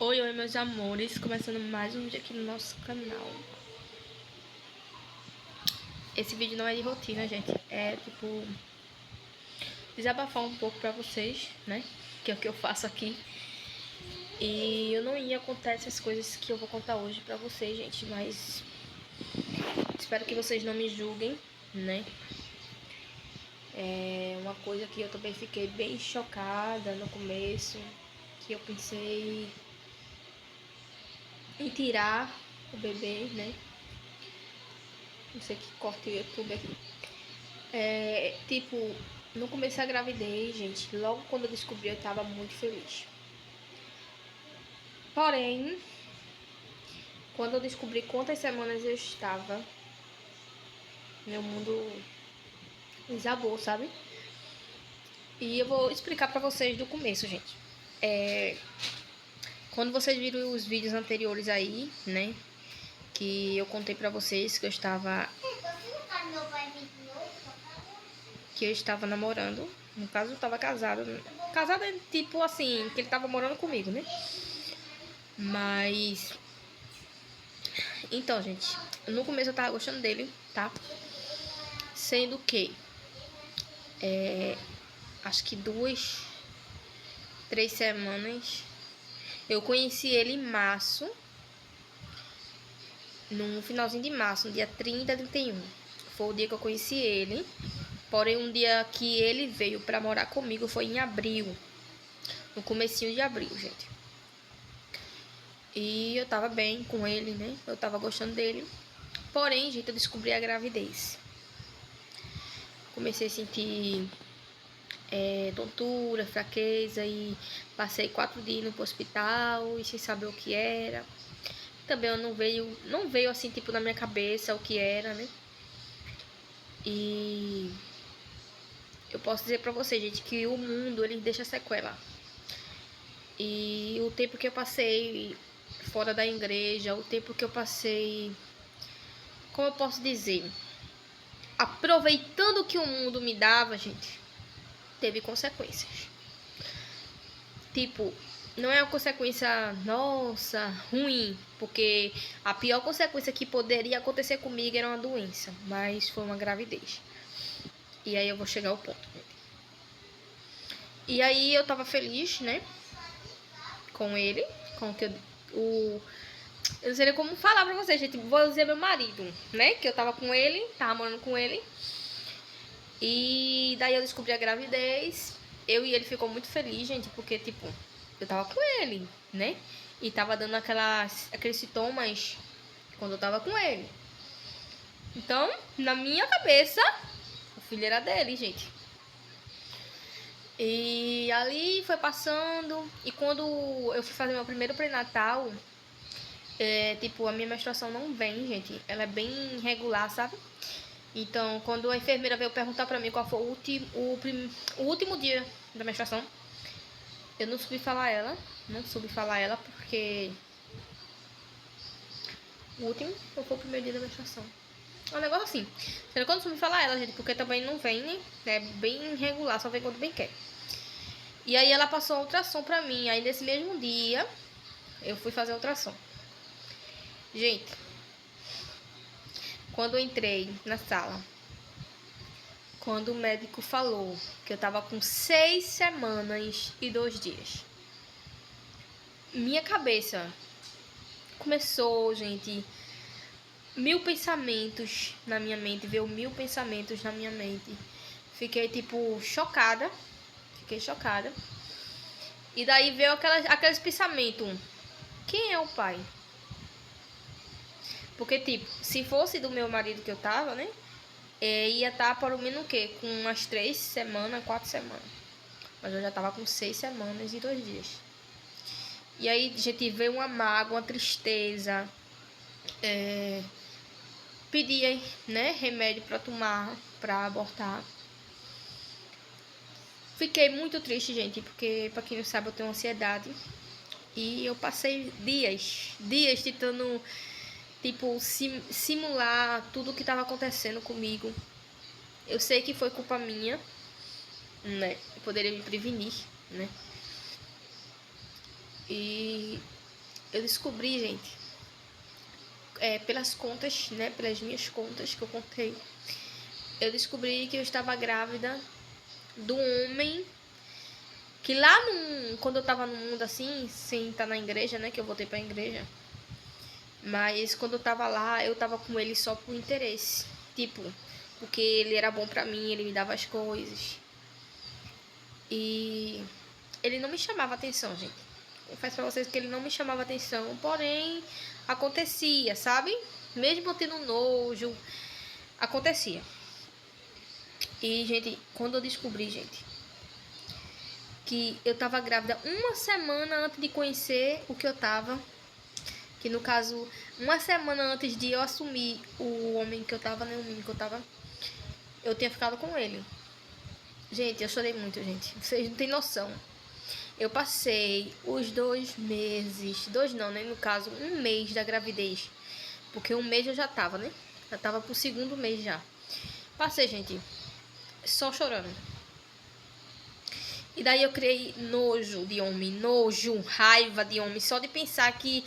Oi, oi, meus amores, começando mais um vídeo aqui no nosso canal. Esse vídeo não é de rotina, gente, é tipo desabafar um pouco pra vocês, né, que é o que eu faço aqui. E eu não ia contar essas coisas que eu vou contar hoje pra vocês, gente, mas espero que vocês não me julguem, né. É uma coisa que eu também fiquei bem chocada no começo, que eu pensei em tirar o bebê, né. Não sei que corte o YouTube aqui. Tipo, no começo da gravidez, gente, logo quando eu descobri, eu tava muito feliz. Porém, quando eu descobri quantas semanas eu estava, meu mundo desabou, sabe? E eu vou explicar pra vocês do começo, gente. Quando vocês viram os vídeos anteriores aí, né, que eu contei pra vocês que eu estava namorando. No caso, eu estava casada. Casada é tipo assim, que ele estava morando comigo, né? Mas então, gente, no começo eu tava gostando dele, tá? Sendo que acho que 2, 3 semanas eu conheci ele em março, no finalzinho de março, no dia 30, 31. Foi o dia que eu conheci ele. Porém, um dia que ele veio pra morar comigo foi em abril, no comecinho de abril, gente. E eu tava bem com ele, né? Eu tava gostando dele. Porém, gente, eu descobri a gravidez. Comecei a sentir tontura, fraqueza e passei 4 dias no hospital e sem saber o que era. Também eu não veio assim, tipo, na minha cabeça o que era, né? E eu posso dizer pra vocês, gente, que o mundo, ele deixa sequela. E o tempo que eu passei fora da igreja, o tempo que eu passei, como eu posso dizer, aproveitando o que o mundo me dava, gente, teve consequências. Tipo, não é uma consequência, nossa, ruim, porque a pior consequência que poderia acontecer comigo era uma doença, mas foi uma gravidez. E aí eu vou chegar ao ponto. E aí eu tava feliz, né, com ele, com que eu não sei nem como falar pra vocês, gente, vou dizer meu marido, né, que eu tava com ele, tava morando com ele. E daí eu descobri a gravidez. Eu e ele ficou muito feliz, gente, porque, tipo, eu tava com ele, né? E tava dando aqueles sintomas quando eu tava com ele. Então, na minha cabeça, o filho era dele, gente. E ali foi passando. E quando eu fui fazer meu primeiro pré-natal, tipo, a minha menstruação não vem, gente. Ela é bem irregular, sabe? Então, quando a enfermeira veio perguntar pra mim qual foi o último dia da menstruação, eu não soube falar ela. Não soube falar ela porque o último ou foi o primeiro dia da menstruação. É um negócio assim. Sendo que eu não soube falar ela, gente, porque também não vem, né? É bem irregular, só vem quando bem quer. E aí ela passou a ultrassom pra mim. Aí nesse mesmo dia, eu fui fazer a ultrassom. Gente, quando eu entrei na sala, quando o médico falou que eu tava com 6 semanas e 2 dias, minha cabeça começou, gente, 1000 pensamentos na minha mente, veio 1000 pensamentos na minha mente. Fiquei, tipo, chocada. Fiquei chocada. E daí veio aqueles pensamentos. Quem é o pai? Porque, tipo, se fosse do meu marido que eu tava, né? Ia estar por menos o quê? Com umas 3 semanas, 4 semanas. Mas eu já tava com 6 semanas e 2 dias. E aí, gente, veio uma mágoa, uma tristeza. Pedi, né, remédio pra tomar, pra abortar. Fiquei muito triste, gente, porque, pra quem não sabe, eu tenho ansiedade. E eu passei dias tentando, tipo, simular tudo o que tava acontecendo comigo. Eu sei que foi culpa minha, né? Eu poderia me prevenir, né? E eu descobri, gente, pelas contas, né, pelas minhas contas que eu contei, eu descobri que eu estava grávida do homem que lá quando eu tava no mundo assim, sem estar na igreja, né, que eu voltei pra igreja, mas quando eu tava lá, eu tava com ele só por interesse, tipo, porque ele era bom pra mim, ele me dava as coisas, e ele não me chamava atenção, gente. Confesso pra vocês que ele não me chamava atenção, porém, acontecia, sabe? Mesmo tendo nojo, acontecia. E, gente, quando eu descobri, gente, que eu tava grávida uma semana antes de conhecer o que eu tava, que no caso, uma semana antes de eu assumir o homem que eu tava, né, o menino que eu tava, eu tinha ficado com ele. Gente, eu chorei muito, gente. Vocês não têm noção. Eu passei os 2 meses, dois não, né, no caso, um mês da gravidez, porque um mês eu já tava, né, já tava pro segundo mês já. Passei, gente, só chorando. E daí eu criei nojo de homem, nojo, raiva de homem, só de pensar que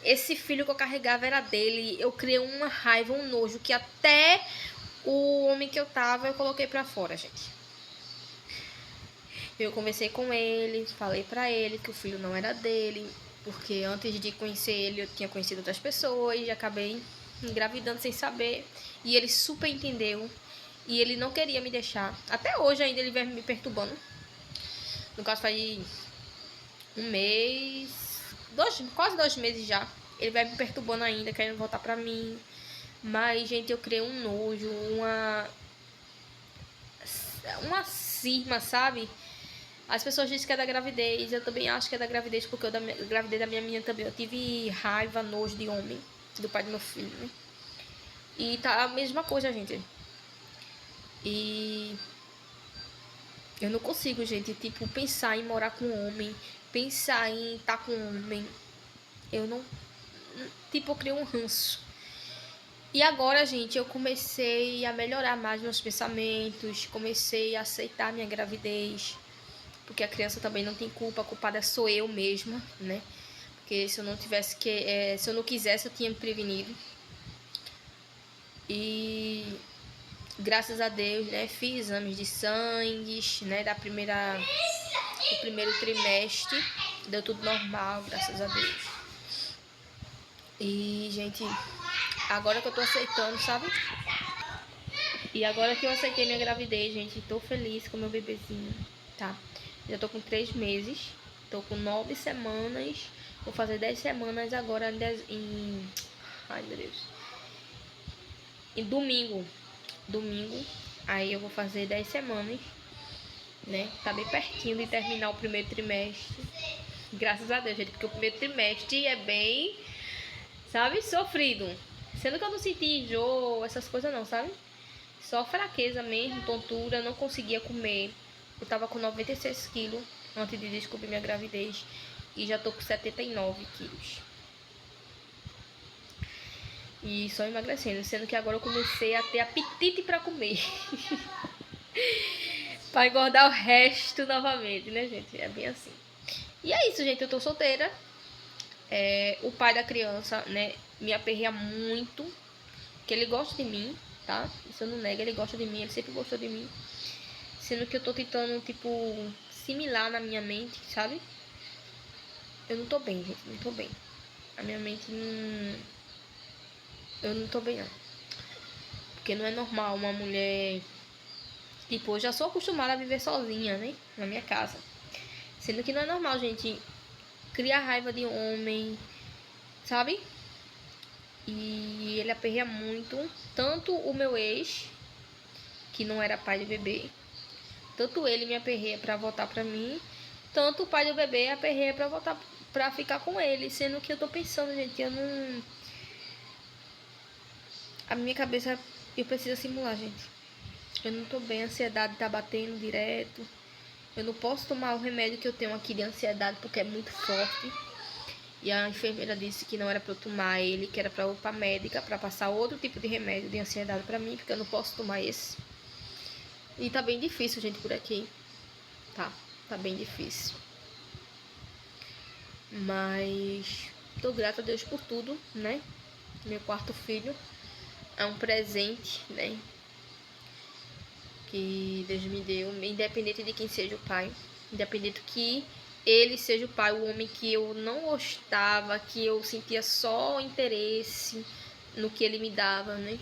esse filho que eu carregava era dele. Eu criei uma raiva, um nojo, que até o homem que eu tava, eu coloquei pra fora, gente. Eu conversei com ele, falei pra ele que o filho não era dele, porque antes de conhecer ele, eu tinha conhecido outras pessoas e acabei engravidando sem saber. E ele super entendeu. E ele não queria me deixar. Até hoje ainda ele vem me perturbando. No caso, faz um mês, quase 2 meses já. Ele vai me perturbando ainda, querendo voltar pra mim. Mas, gente, eu criei um nojo, uma cisma, sabe? As pessoas dizem que é da gravidez. Eu também acho que é da gravidez, porque eu da gravidez da minha menina também. Eu tive raiva, nojo de homem, do pai do meu filho, né? E tá a mesma coisa, gente. E eu não consigo, gente, tipo, pensar em morar com um homem, pensar em estar com um homem. Eu não. Tipo, eu criei um ranço. E agora, gente, eu comecei a melhorar mais meus pensamentos, comecei a aceitar minha gravidez, porque a criança também não tem culpa, a culpada sou eu mesma, né? Porque se eu não tivesse se eu não quisesse, eu tinha me prevenido. E graças a Deus, né, fiz exames de sangue, né, do primeiro trimestre, deu tudo normal, graças a Deus. E, gente, agora que eu tô aceitando, sabe? E agora que eu aceitei minha gravidez, gente, tô feliz com meu bebezinho, tá? Já tô com 3 meses, tô com 9 semanas, vou fazer 10 semanas agora ai, meu Deus. Em domingo, aí eu vou fazer 10 semanas, né? Tá bem pertinho de terminar o primeiro trimestre. Graças a Deus, gente, porque o primeiro trimestre é bem, sabe, sofrido. Sendo que eu não senti enjoo, essas coisas não, sabe? Só fraqueza mesmo, tontura, não conseguia comer. Eu tava com 96 quilos antes de descobrir minha gravidez. E já tô com 79 quilos. E só emagrecendo, sendo que agora eu comecei a ter apetite pra comer. Pra engordar o resto novamente, né, gente? É bem assim. E é isso, gente. Eu tô solteira. O pai da criança, né, me aperreia muito. Que ele gosta de mim, tá? Isso eu não nego, ele gosta de mim, ele sempre gostou de mim. Sendo que eu tô tentando, tipo, similar na minha mente, sabe? Eu não tô bem, gente, não tô bem. A minha mente não. Eu não tô bem, não. Porque não é normal uma mulher. Tipo, eu já sou acostumada a viver sozinha, né? Na minha casa. Sendo que não é normal, gente, criar raiva de homem, sabe? E ele aperreia muito. Tanto o meu ex, que não era pai de bebê, tanto ele me aperreia pra voltar pra mim, tanto o pai do bebê aperreia pra voltar pra ficar com ele. Sendo que eu tô pensando, gente, eu não. A minha cabeça, eu preciso simular, gente. Eu não tô bem, a ansiedade tá batendo direto. Eu não posso tomar o remédio que eu tenho aqui de ansiedade porque é muito forte. E a enfermeira disse que não era pra eu tomar ele, que era pra eu ir pra médica, pra passar outro tipo de remédio de ansiedade pra mim, porque eu não posso tomar esse. E tá bem difícil, gente, por aqui. Tá bem difícil. Mas Tô grata a Deus por tudo, né? Meu quarto filho é um presente, né? Que Deus me deu, independente de quem seja o pai, independente que ele seja o pai, o homem que eu não gostava, que eu sentia só interesse no que ele me dava, né?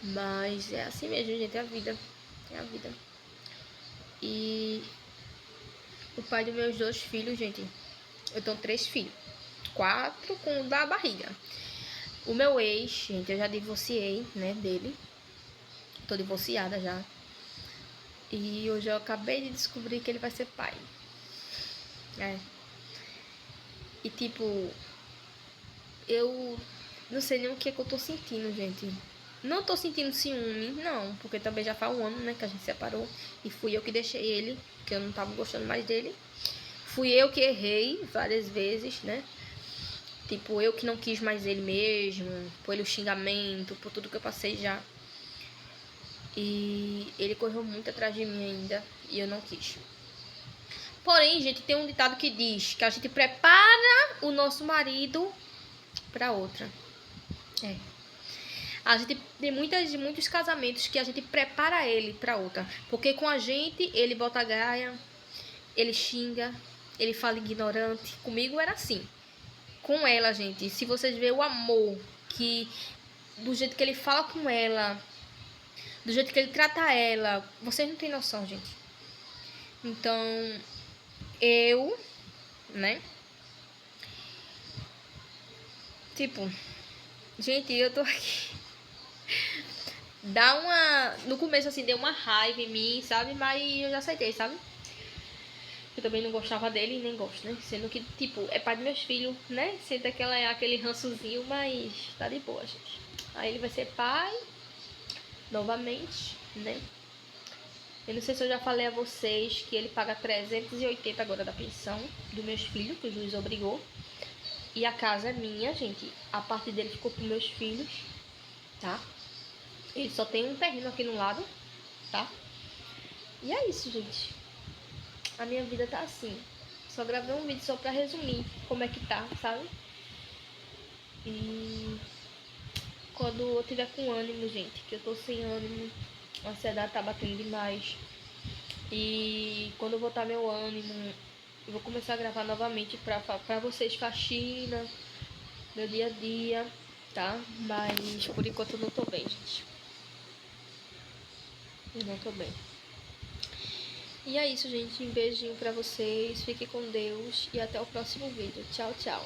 Mas é assim mesmo, gente, é a vida. É a vida. E o pai dos meus 2 filhos, gente, eu tenho 3 filhos. 4 com o da barriga. O meu ex, gente, eu já divorciei, né, dele. Tô divorciada já. E hoje eu acabei de descobrir que ele vai ser pai. É. E tipo, eu não sei nem o que é que eu tô sentindo, gente. Não tô sentindo ciúme, não, porque também já faz um ano, né, que a gente separou. E fui eu que deixei ele, que eu não tava gostando mais dele. Fui eu que errei várias vezes, né? Tipo, eu que não quis mais ele mesmo, por ele o xingamento, por tudo que eu passei já. E ele correu muito atrás de mim ainda, e eu não quis. Porém, gente, tem um ditado que diz que a gente prepara o nosso marido pra outra. É. A gente tem muitos casamentos que a gente prepara ele pra outra. Porque com a gente, ele bota a gaia, ele xinga, ele fala ignorante. Comigo era assim. Com ela, gente, se vocês verem o amor que... Do jeito que ele fala com ela, do jeito que ele trata ela, vocês não têm noção, gente. Então, eu, né? Tipo, gente, eu tô aqui. Dá uma... No começo, assim, deu uma raiva em mim, sabe? Mas eu já aceitei, sabe? Eu também não gostava dele e nem gosto, né? Sendo que, tipo, é pai dos meus filhos, né? Senta aquele rançozinho, mas tá de boa, gente. Aí ele vai ser pai, novamente, né? Eu não sei se eu já falei a vocês que ele paga 380 agora da pensão dos meus filhos, que o juiz obrigou. E a casa é minha, gente. A parte dele ficou pros meus filhos, tá? Ele só tem um terreno aqui no lado, tá? E é isso, gente. A minha vida tá assim. Só gravei um vídeo só pra resumir como é que tá, sabe? E quando eu tiver com ânimo, gente, que eu tô sem ânimo, a ansiedade tá batendo demais. E quando eu voltar meu ânimo, eu vou começar a gravar novamente pra vocês faxina, meu dia a dia, tá? Mas por enquanto eu não tô bem, gente. Eu não tô bem. E é isso, gente. Um beijinho pra vocês. Fiquem com Deus. E até o próximo vídeo. Tchau, tchau.